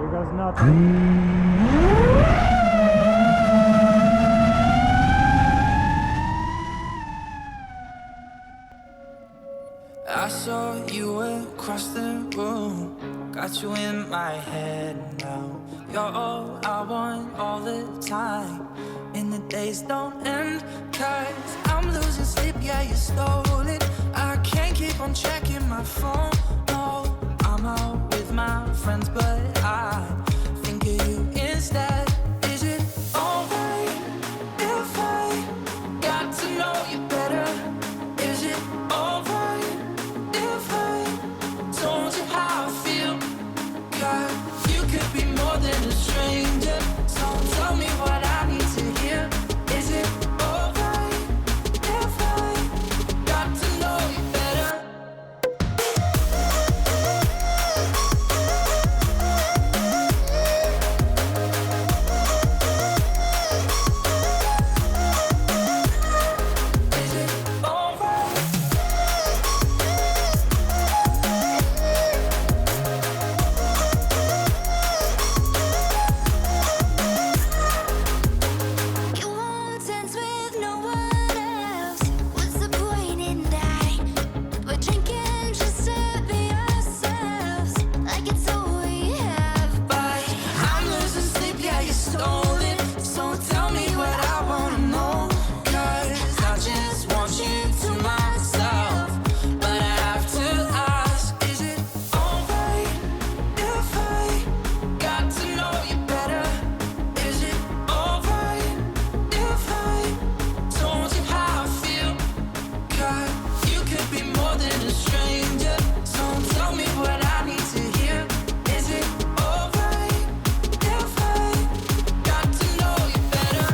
Here goes nothing. I saw you across the room, got you in my head now. You're all I want all the time, and the days don't end. Cause I'm losing sleep, yeah, you stole it. I can't keep on checking my phone, no. I'm out with my friends, but I think of you instead. Is it alright if I got to know you better? Is it alright if I told you how I feel? God, you could be more than a stranger, so tell me what I need to hear. Is it alright if I got to know you better? Is it alright? You won't dance with no one else. What's the point in that? We're drinking just to be ourselves, like it's all we have. But I'm losing sleep, yeah, you stole it. So tell me what I wanna know. Cause I just want you to myself. But I have to ask, is it alright if I got to know you better? Is it alright if I told you how I feel? God, you could be more than a stranger, so tell me what I need to hear. Is it alright if I got to know you better?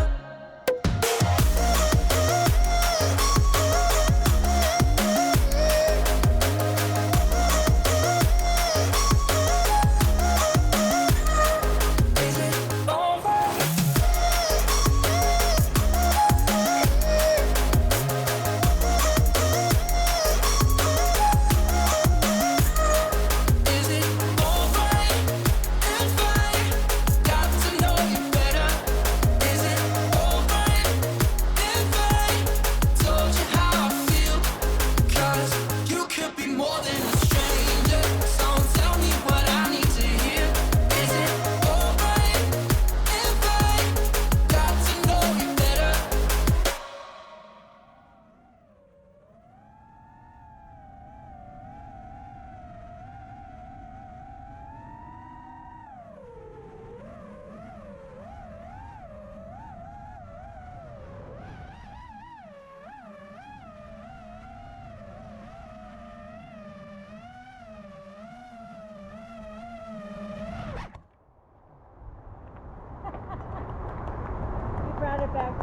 Is it alright? Is it alright if I got to know you better? Is it alright if I told you how I feel? Cause you could be more than a stranger, so tell me what I need to hear. Is it alright if I got to know you better? You brought it back.